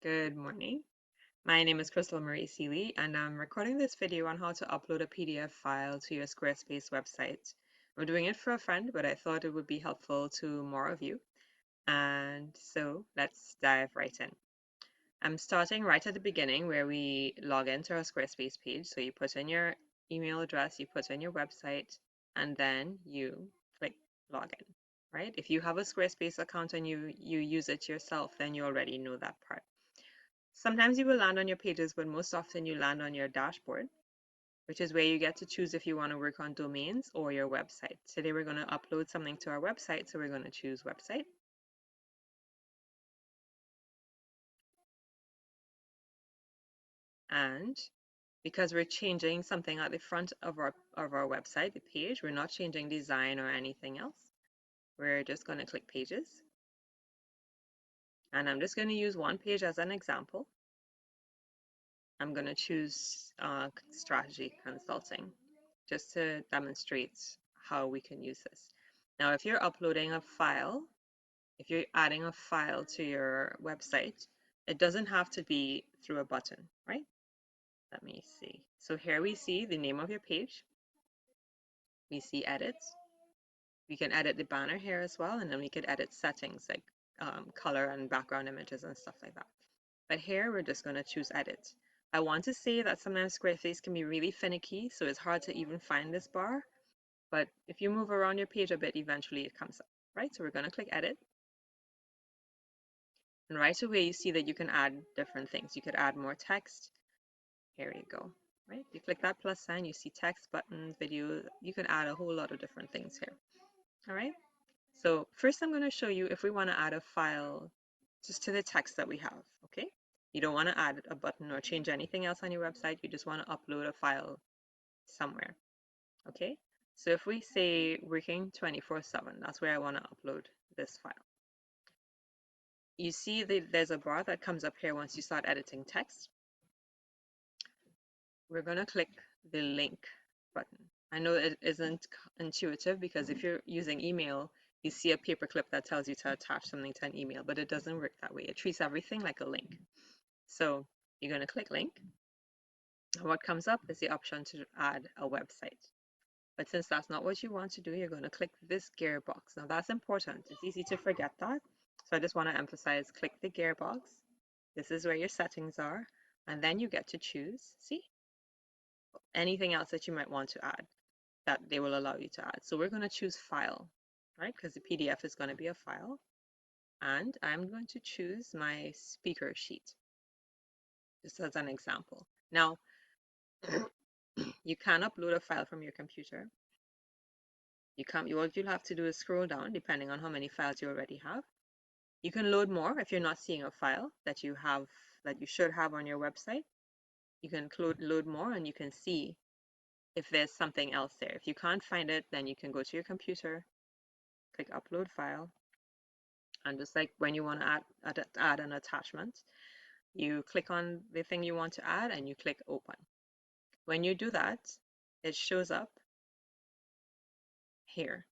Good morning. My name is Crystal Marie Seeley, and I'm recording this video on how to upload a PDF file to your Squarespace website. I'm doing it for a friend, but I thought it would be helpful to more of you. And so let's dive right in. I'm starting right at the beginning where we log into our Squarespace page. So you put in your email address, you put in your website, and then you click login, right? If you have a Squarespace account and you use it yourself, then you already know that part. Sometimes you will land on your pages, but most often you land on your dashboard, which is where you get to choose if you want to work on domains or your website. Today we're going to upload something to our website, so we're going to choose website. And because we're changing something at the front of our website, the page, we're not changing design or anything else. We're just going to click pages. And I'm just going to use one page as an example. I'm going to choose strategy consulting just to demonstrate how we can use this. Now, if you're uploading a file, if you're adding a file to your website, it doesn't have to be through a button, right? Let me see. So here we see the name of your page. We see edits. We can edit the banner here as well, and then we could edit settings like color and background images and stuff like that. But here we're just going to choose edit. I want to say that sometimes Squarespace can be really finicky, so it's hard to even find this bar. But if you move around your page a bit, eventually it comes up, right? So we're going to click edit. And right away, you see that you can add different things. You could add more text. Here you go, right? You click that plus sign, you see text, buttons, video. You can add a whole lot of different things here. All right. So first I'm going to show you if we want to add a file just to the text that we have, okay? You don't want to add a button or change anything else on your website. You just want to upload a file somewhere, okay? So if we say working 24/7, that's where I want to upload this file. You see that there's a bar that comes up here once you start editing text. We're going to click the link button. I know it isn't intuitive because if you're using email, you see a paperclip that tells you to attach something to an email, but it doesn't work that way. It treats everything like a link. So you're going to click link. What comes up is the option to add a website. But since that's not what you want to do, you're going to click this gearbox. Now that's important. It's easy to forget that. So I just want to emphasize, click the gearbox. This is where your settings are. And then you get to choose, see, anything else that you might want to add that they will allow you to add. So we're going to choose file, right? Because the PDF is going to be a file. And I'm going to choose my speaker sheet, just as an example. Now, you can upload a file from your computer. What you'll have to do is scroll down, depending on how many files you already have. You can load more if you're not seeing a file that you should have on your website. You can load more and you can see if there's something else there. If you can't find it, then you can go to your computer, click upload file, and just like when you want to add an attachment, you click on the thing you want to add and you click open. When you do that, it shows up here.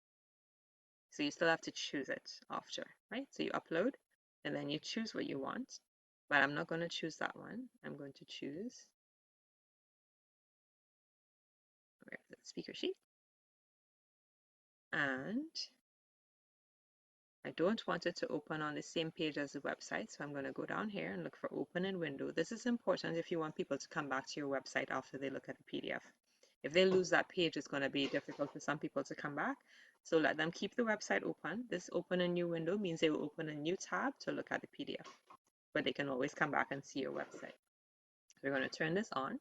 So you still have to choose it after, right? So you upload and then you choose what you want. But I'm not going to choose that one. I'm going to choose, where is it, speaker sheet. And I don't want it to open on the same page as the website. So I'm going to go down here and look for open in window. This is important if you want people to come back to your website after they look at the PDF. If they lose that page, it's going to be difficult for some people to come back. So let them keep the website open. This open a new window means they will open a new tab to look at the PDF, but they can always come back and see your website. We're going to turn this on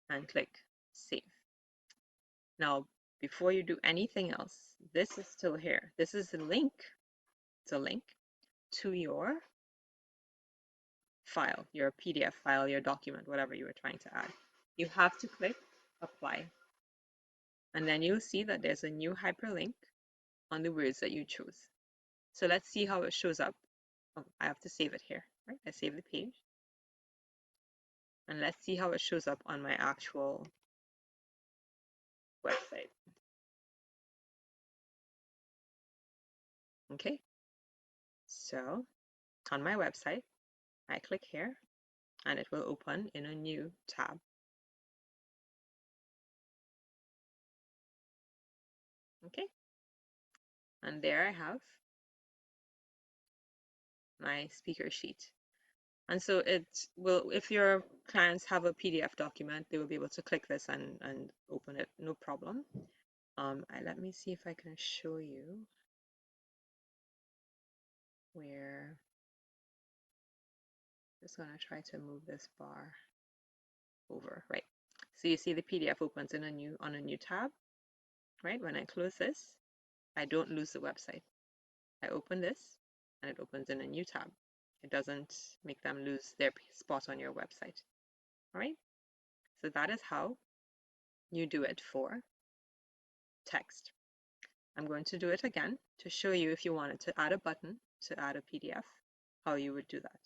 and click save. Now, before you do anything else, this is still here. This is a link. It's a link to your file, your PDF file, your document, whatever you were trying to add. You have to click apply. And then you'll see that there's a new hyperlink on the words that you chose. So let's see how it shows up. Oh, I have to save it here, right? I save the page. And let's see how it shows up on my actual website. Okay, so on my website. I click here and it will open in a new tab. Okay, and there I have my speaker sheet. And so it will, if your clients have a PDF document, they will be able to click this and open it, no problem. Let me see if I can show you where, just gonna try to move this bar over, right? So you see the PDF opens in on a new tab, right? When I close this, I don't lose the website. I open this and it opens in a new tab. It doesn't make them lose their spot on your website. All right, so that is how you do it for text. I'm going to do it again to show you if you wanted to add a button to add a PDF, how you would do that.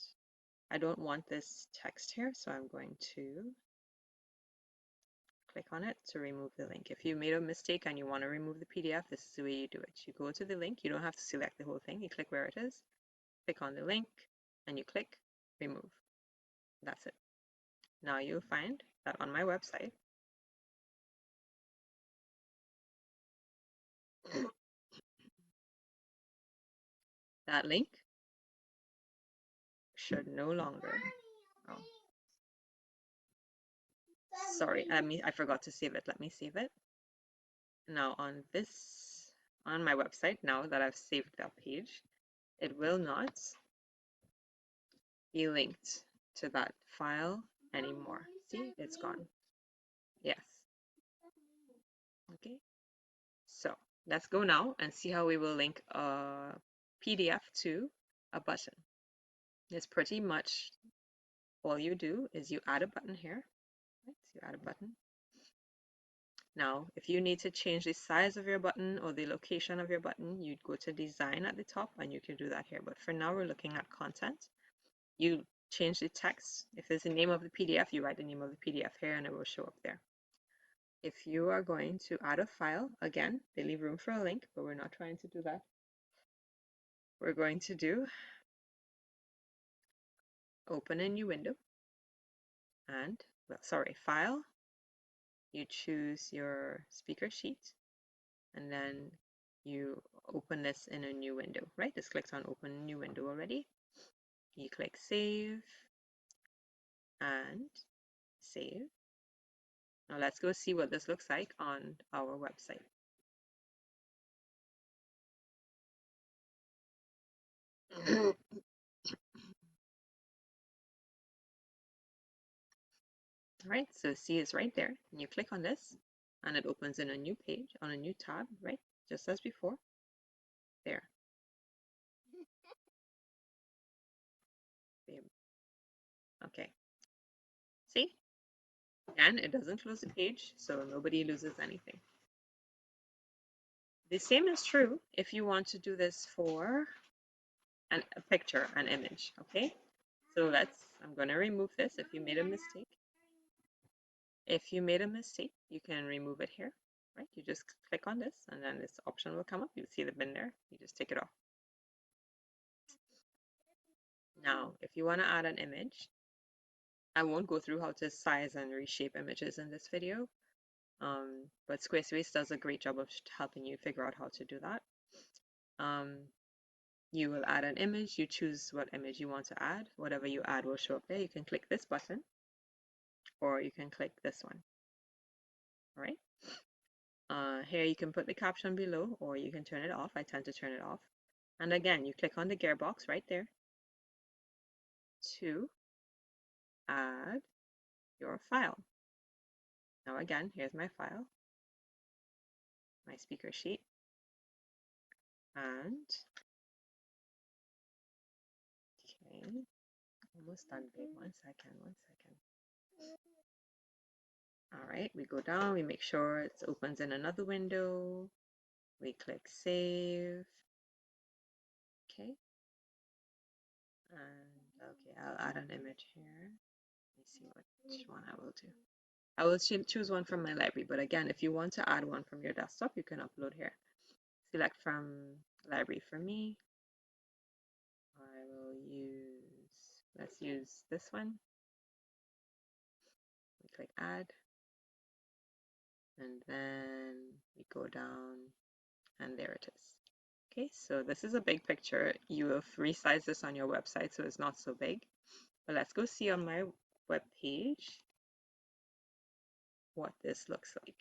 I don't want this text here, so I'm going to click on it to remove the link. If you made a mistake and you want to remove the PDF, this is the way you do it. You go to the link, you don't have to select the whole thing, you click where it is, click on the link, and you click remove. That's it. Now you'll find that on my website, that link should no longer, oh, sorry, I forgot to save it. Let me save it. Now on my website, now that I've saved that page, it will not be linked to that file anymore. See, it's gone. Yes. Okay. So let's go now and see how we will link a PDF to a button. It's pretty much all you do is you add a button here. Right? So you add a button. Now, if you need to change the size of your button or the location of your button, you'd go to design at the top and you can do that here. But for now, we're looking at content. You change the text. If there's the name of the PDF, you write the name of the PDF here and it will show up there. If you are going to add a file, again, they leave room for a link, but we're not trying to do that. We're going to do open a new window and, well, sorry, file. You choose your speaker sheet and then you open this in a new window, right? This clicks on open new window already. You click save and save. Now let's go see what this looks like on our website. All right, so see it's right there. And you click on this and it opens in a new page on a new tab, right? Just as before. There. Okay. See? And it doesn't close the page, so nobody loses anything. The same is true if you want to do this for a picture, an image, okay? So I'm going to remove this if you made a mistake. If you made a mistake, you can remove it here, right? You just click on this and then this option will come up. You see the bin there, you just take it off. Now, if you want to add an image, I won't go through how to size and reshape images in this video, but SquareSpace does a great job of helping you figure out how to do that. You will add an image, you choose what image you want to add. Whatever you add will show up there. You can click this button or you can click this one. All right. Here you can put the caption below or you can turn it off. I tend to turn it off. And again, you click on the gearbox right there to add your file. Now again, here's my file, my speaker sheet, and okay, almost done, babe. 1 second, 1 second. All right, we go down, we make sure it opens in another window. We click save. Okay. And okay, I'll add an image here. Let me see which one I will do. I will choose one from my library, but again, if you want to add one from your desktop, you can upload here. Select from library for me. I will use Let's use this one. We click add, and then we go down, and there it is. Okay, so this is a big picture. You have resized this on your website, so it's not so big. But let's go see on my web page what this looks like.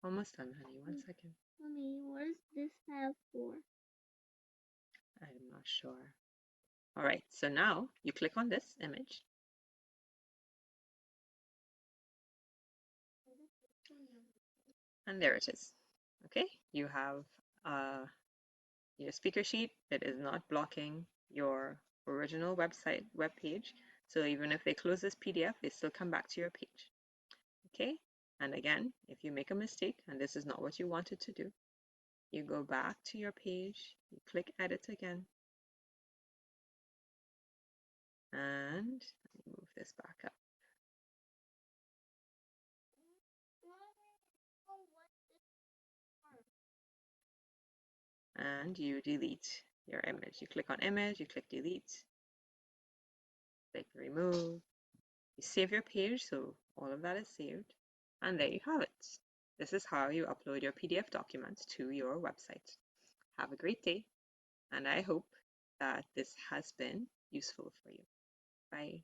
Almost done, honey. 1 second. Mommy, what is this tab for? I'm not sure. All right, so now you click on this image. And there it is. Okay, you have your speaker sheet. It is not blocking your original website web page. So even if they close this PDF, they still come back to your page. Okay, and again, if you make a mistake and this is not what you wanted to do, you go back to your page, you click edit again, and let me move this back up. And you delete your image. You click on image, you click delete, click remove, you save your page, so all of that is saved, and there you have it. This is how you upload your PDF documents to your website. Have a great day, and I hope that this has been useful for you. Bye.